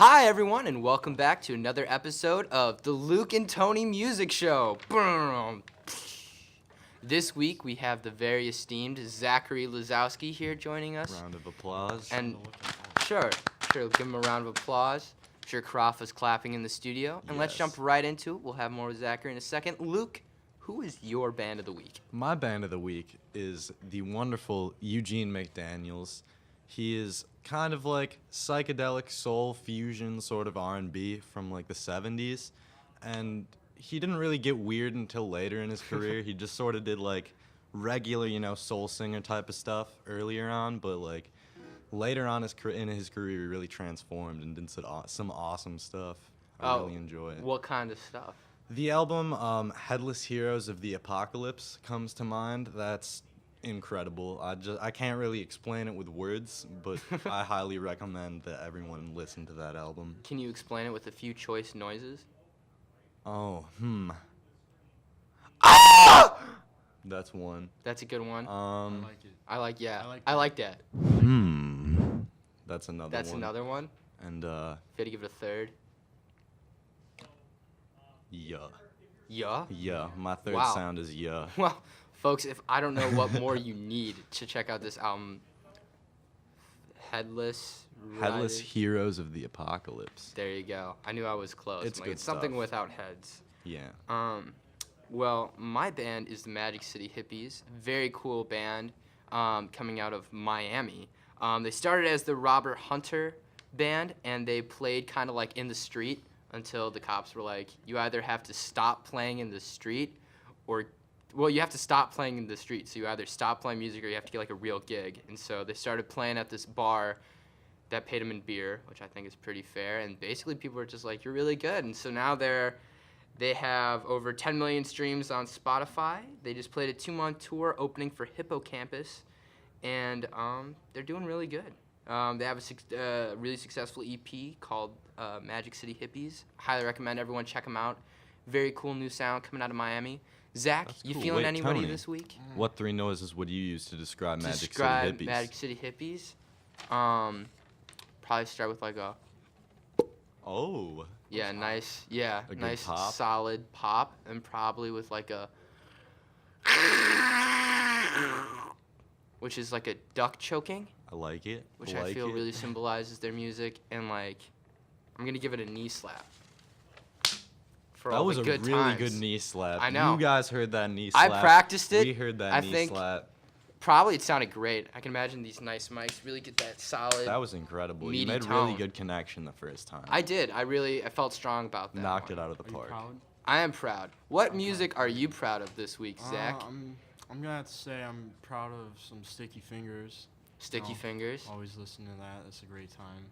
Hi, everyone, and welcome back to another episode of the Luke and Tony Music Show. Boom. This week, we have the very esteemed Zachary Lesowski here joining us. Round of applause. And sure, give him a round of applause. I'm sure Karafa's clapping in the studio. And let's jump right into it. We'll have more with Zachary in a second. Luke, who is your band of the week? My band of the week is the wonderful Eugene McDaniels. He is kind of like psychedelic soul fusion sort of R&B from like the 70s. And he didn't really get weird until later in his career. He just sort of did like regular, soul singer type of stuff earlier on, but like later on in his career, he really transformed and did some awesome stuff. I really enjoy it. What kind of stuff? The album Headless Heroes of the Apocalypse comes to mind. That's incredible. I can't really explain it with words, but I highly recommend that everyone listen to that album. Can you explain it with a few choice noises? Ah! That's one. That's a good one. I like that. That's another one. That's another one? And if you had to give it a third? Yeah. Yeah? Yeah. My third sound is yeah. Well, folks, if I don't know what more you need to check out this album, Headless Heroes of the Apocalypse. There you go. I knew I was close. It's good it's something stuff. without heads. Yeah. Well, my band is the Magic City Hippies. Very cool band coming out of Miami. They started as the Robert Hunter band, and they played kind of like in the street until the cops were like, you either have to stop playing in the street you have to stop playing in the street. So you either stop playing music or you have to get like a real gig. And so they started playing at this bar that paid them in beer, which I think is pretty fair. And basically people were just like, you're really good. And so now they have over 10 million streams on Spotify. They just played a 2-month tour opening for Hippocampus. And they're doing really good. They have a really successful EP called Magic City Hippies. Highly recommend everyone check them out. Very cool new sound coming out of Miami. Zach, That's you cool. feeling Wait, anybody Tony, this week? What three noises would you use to describe Magic City Hippies? Magic City Hippies. Probably start with like a. Oh. Yeah, nice. Yeah, a nice, good pop. solid pop, and probably with like a. Which is like a duck choking. I like it. Which I feel really symbolizes their music, and like, I'm gonna give it a knee slap. For all that was the a good really times. good knee slap. I know. You guys heard that knee slap. I practiced it. We heard that I knee think slap. Probably it sounded great. I can imagine these nice mics really get that solid. That was incredible. You meaty made tone. really good connection the first time. I did. I felt strong about that. Knocked one. it out of the Are you park. proud? I am proud. What music are you proud of this week, Zach? I'm gonna have to say I'm proud of some Sticky Fingers. Sticky Fingers. Always listen to that. It's a great time.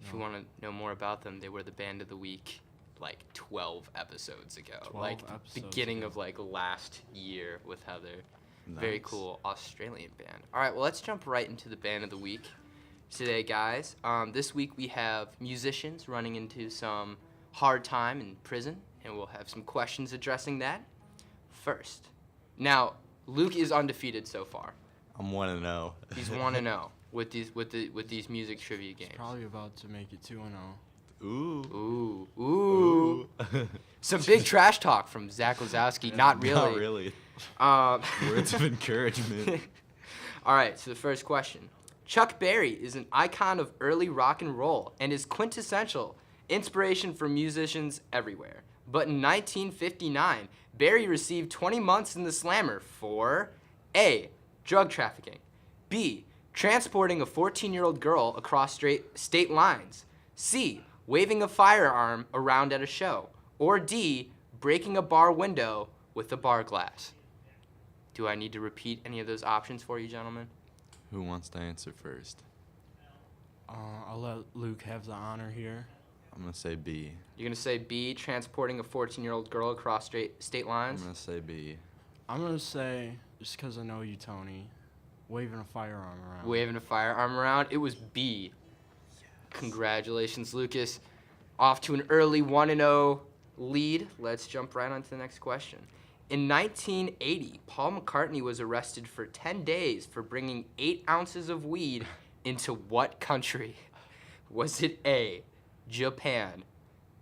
If you want to know more about them, they were the band of the week like 12 episodes ago. 12 like episodes beginning ago. of like last year with Heather. Very Nice. cool Australian band. All right, well, let's jump right into the band of the week today, guys. This week we have musicians running into some hard time in prison, and we'll have some questions addressing that first. Now, Luke is undefeated so far. I'm 1-0. He's 1-0 with these music trivia games. Probably about to make it 2-0. Ooh. Ooh. Some big trash talk from Zach Lesowski. Not really. Not really. Words of encouragement. All right, so the first question. Chuck Berry is an icon of early rock and roll and is quintessential inspiration for musicians everywhere. But in 1959, Berry received 20 months in the slammer for A, drug trafficking, B, transporting a 14-year-old girl across state lines, C, waving a firearm around at a show, or D, breaking a bar window with a bar glass. Do I need to repeat any of those options for you, gentlemen? Who wants to answer first? I'll let Luke have the honor here. I'm going to say B. You're going to say B, transporting a 14-year-old girl across state I'm lines? going to say B. I'm gonna say, just because I know you, Tony, waving a firearm around. Waving a firearm around. It was B. Yes. Congratulations, Lucas. Off to an early 1-0 lead. Let's jump right on to the next question. In 1980, Paul McCartney was arrested for 10 days for bringing 8 ounces of weed into what country? Was it A, Japan,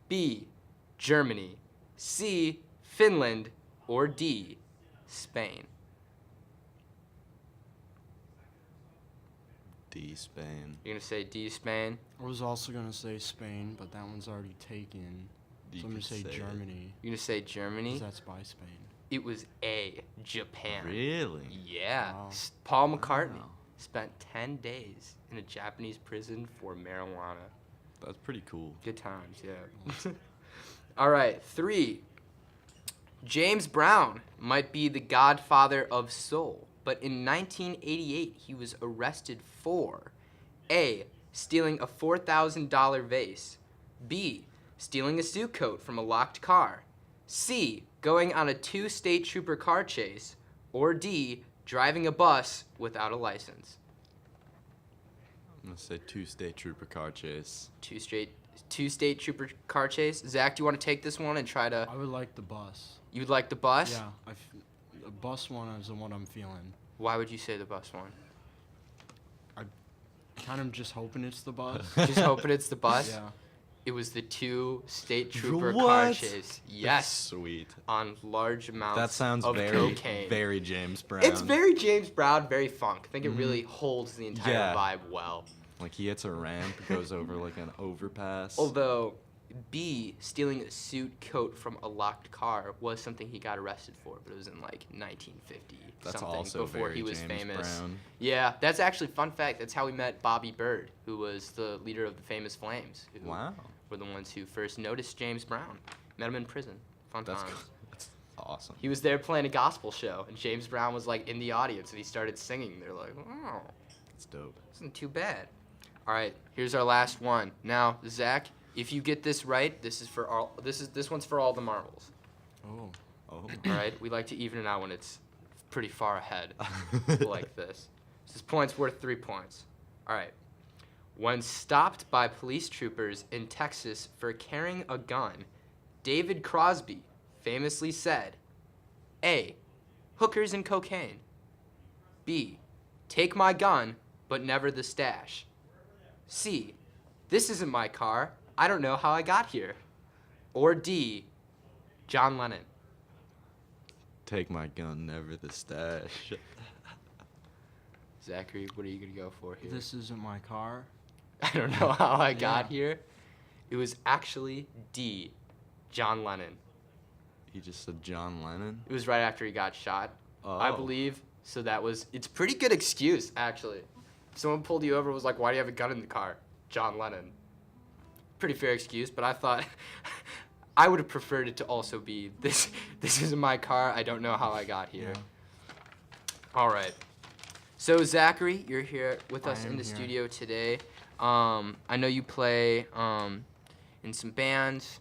B, Germany, C, Finland, or D, Spain? D, Spain. You're going to say D, Spain? I was also going to say Spain, but that one's already taken. You So I'm going could to say say it. Germany. You're going to say Germany? 'Cause that's by Spain. It was A, Japan. Really? Yeah. Wow. Paul McCartney Wow. spent 10 days in a Japanese prison for marijuana. That's pretty cool. Good times, yeah. All right, 3. James Brown might be the godfather of soul, but in 1988 he was arrested for A, stealing a $4,000 vase, B, stealing a suit coat from a locked car, C, going on a 2 state trooper car chase, or D, driving a bus without a license. I'm gonna say 2 state trooper car chase. 2 state trooper car chase. Zach, do you want to take this one and try to? I would like the bus. You'd like the bus? Yeah, the bus one is the one I'm feeling. Why would you say the bus one? Kind of just hoping it's the bus. Just hoping it's the bus. Yeah. It was the 2 state trooper What? car chase. That's Yes, sweet. on large amounts That sounds of very, cocaine. very James Brown. It's very James Brown, very funk. I think it really holds the entire Yeah. vibe well. Like he hits a ramp, goes over like an overpass. Although B, stealing a suit coat from a locked car, was something he got arrested for, but it was in like 1950 That's something also before very he was James famous. Brown. Yeah, that's actually fun fact. That's how we met Bobby Bird, who was the leader of the Famous Flames. Who Wow. were the ones who first noticed James Brown. Met him in prison. Fun That's times. cool. That's awesome. He was there playing a gospel show, and James Brown was like in the audience, and he started singing. They're like, "Oh, That's dope. isn't too bad." All right, here's our last one. Now, Zach, if you get this right, this one's for all the marbles. Oh. Oh. All right, we like to even it out when it's pretty far ahead, like this. This point's worth 3 points. All right. When stopped by police troopers in Texas for carrying a gun, David Crosby famously said, A, hookers and cocaine. B, take my gun, but never the stash. C, this isn't my car. I don't know how I got here. Or D, John Lennon. Take my gun, never the stash. Zachary, what are you going to go for here? This isn't my car. I don't know how I got Yeah. here. It was actually D, John Lennon. He just said John Lennon. It was right after he got shot, I Oh. believe. So it's a pretty good excuse, actually. If someone pulled you over and was like, why do you have a gun in the car? John Lennon. Pretty fair excuse, but I thought I would have preferred it to also be, this isn't my car, I don't know how I got here. Yeah. All right. So Zachary, you're here with I us in am the here. studio today. I know you play in some bands.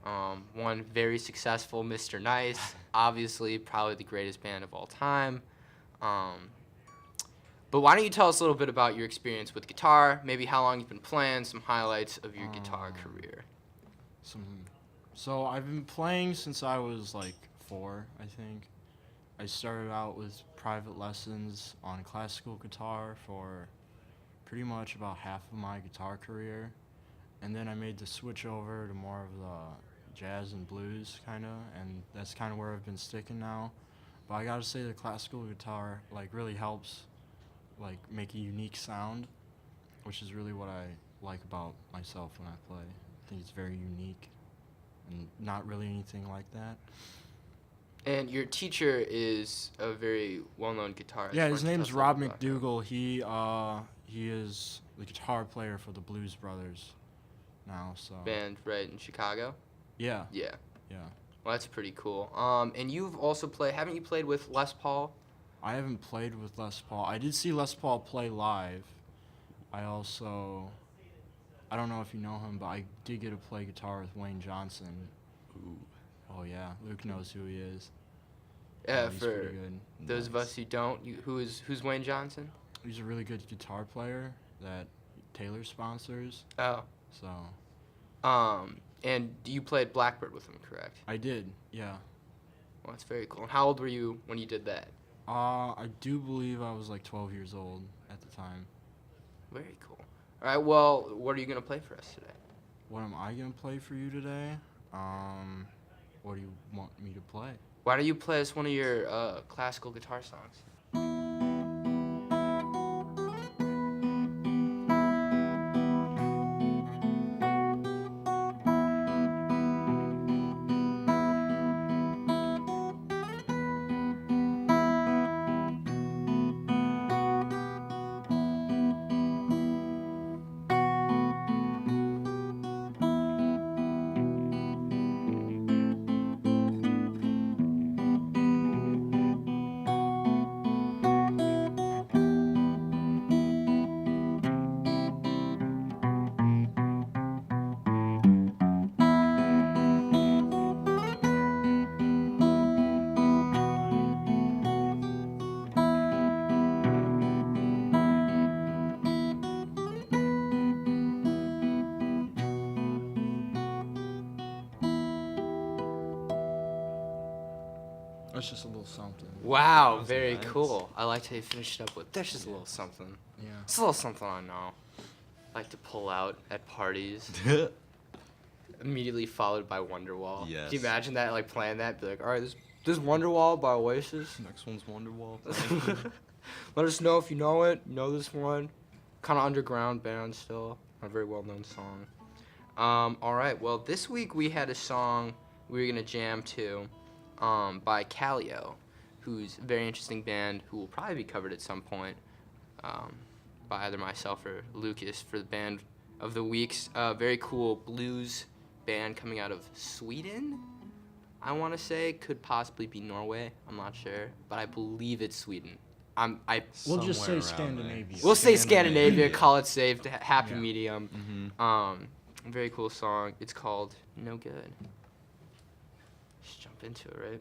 One very successful, Mr. Nice. Obviously, probably the greatest band of all time. But why don't you tell us a little bit about your experience with guitar, maybe how long you've been playing, some highlights of your guitar career. So I've been playing since I was like 4, I think. I started out with private lessons on classical guitar for pretty much about half of my guitar career. And then I made the switch over to more of the jazz and blues kind of, and that's kind of where I've been sticking now. But I gotta say the classical guitar like really helps like make a unique sound, which is really what I like about myself when I play. I think it's very unique and not really anything like that. And your teacher is a very well-known guitarist. Yeah, Why his don't you name's tell us a Rob little bit about McDougall. He is the guitar player for the Blues Brothers now, so him? Band right in Chicago? yeah, Yeah. yeah. Well, that's pretty cool. And you've also haven't you played with Les Paul? I haven't played with Les Paul. I did see Les Paul play live. I don't know if you know him, but I did get to play guitar with Wayne Johnson. Ooh. Oh yeah, Luke knows who he is. Yeah, He's for pretty good. those of us who don't, who's Wayne Johnson? He's a really good guitar player that Taylor sponsors. Oh. So And you played Blackbird with him, correct? I did, yeah. Well, that's very cool. And how old were you when you did that? I do believe I was like 12 years old at the time. Very cool. All right. Well, what are you gonna play for us today? What am I gonna play for you today? What do you want me to play? Why don't you play us one of your classical guitar songs? That's just a little something. Wow, was very nice. cool. I liked how you finished it up with, there's just a little something. Yeah. It's a little something I know. I like to pull out at parties. Immediately followed by Wonderwall. Yes. Can you imagine that, like playing that? Be like, all right, this Wonderwall by Oasis. Next one's Wonderwall. Let us know if you know it. You know this one. Kind of underground band still. Not a very well-known song. All right. Well, this week we had a song we were gonna jam to, by Callio, who's a very interesting band who will probably be covered at some point, by either myself or Lucas for the band of the week's very cool blues band coming out of Sweden. I want to say could possibly be Norway. I'm not sure, but I believe it's Sweden. We'll just say Somewhere around Scandinavia. We'll say Scandinavia. Call it safe. Happy Yeah. medium. Mm-hmm. Very cool song. It's called No Good. Just jump into it, right?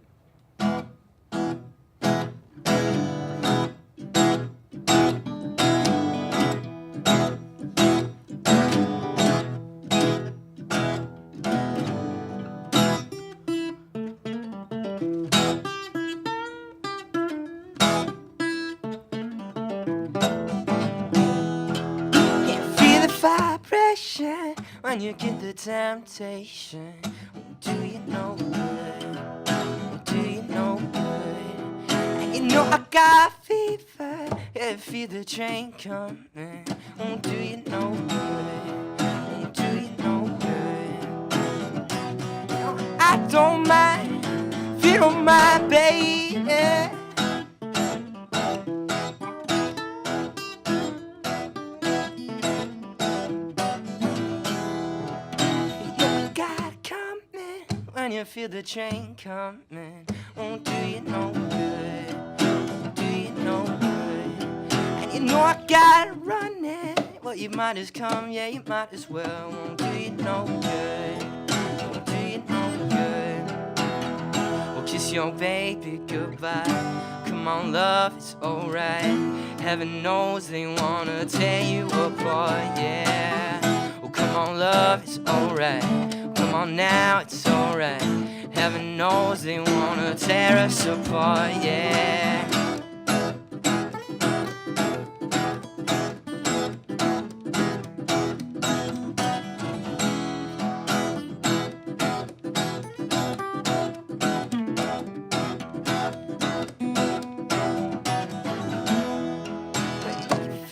Feel the vibration when you get the temptation. Do you know good? Do you know good? And you know I got fever. Yeah, feel the train coming. Do you know good? Do you know good? I don't mind if you don't mind, baby. You got it coming when you feel the train coming. Do you know good? Do you know good? And you know I got it running. Well, you might as come, yeah, you might as well. Do you know good? Do you know good? Well, kiss your baby goodbye. Come on, love, it's alright. Heaven knows they wanna tear you apart, yeah. Well, come on, love, it's alright. Come on now, it's alright. Heaven knows they wanna tear us apart, yeah.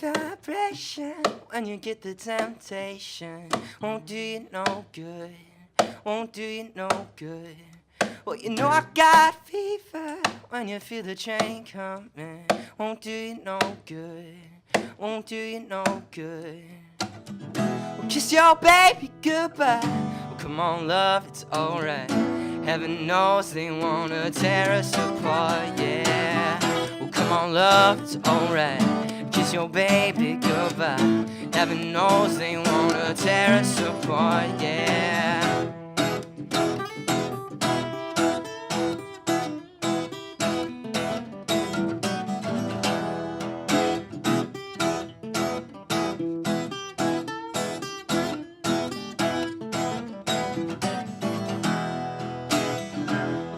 Vibration when you get the temptation. Won't do you no good. Won't do you no good. Well, you know I got fever when you feel the train coming. Won't do you no good. Won't do you no good. Well, kiss your baby goodbye. Well, come on, love, it's alright. Heaven knows they wanna tear us apart, yeah. Well, come on, love, it's alright. Kiss your baby goodbye. Heaven knows they wanna tear us apart, yeah.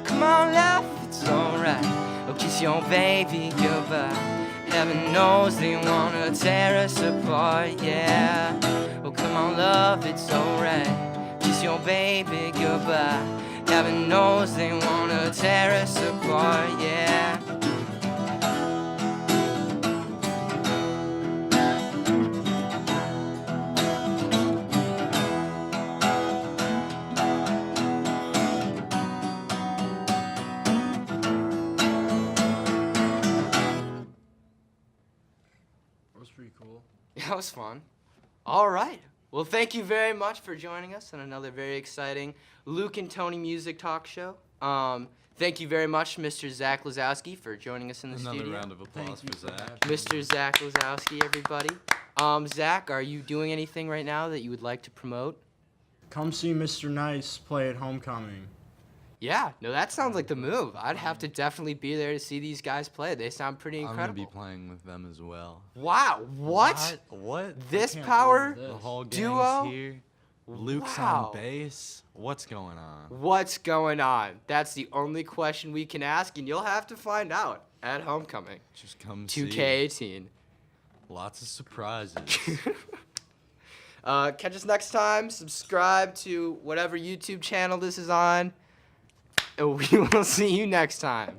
Come on, love, it's alright. Oh, kiss your baby goodbye. Heaven knows they wanna tear us apart, yeah. Well, come on, love, it's alright. Kiss your baby goodbye. Heaven knows they wanna tear us apart, yeah. That was pretty cool. Yeah, that was fun. All right. Well, thank you very much for joining us on another very exciting Luke and Tony Music Talk Show. Thank you very much, Mr. Zach Lesowski, for joining us in the Another studio. round of applause Thank you for for Zach. having me. Mr. Zach Lesowski, everybody. Zach, are you doing anything right now that you would like to promote? Come see Mr. Nice play at homecoming. Yeah, no, that sounds like the move. I'd have to definitely be there to see these guys play. They sound pretty I'm incredible. gonna be playing with them as well. Wow, what? What? This can't power believe The this. whole gang's duo? here. Luke's Wow. on bass. What's going on? What's going on? That's the only question we can ask, and you'll have to find out at homecoming. Just come see. 2K18. Lots of surprises. Catch us next time. Subscribe to whatever YouTube channel this is on. And we will see you next time.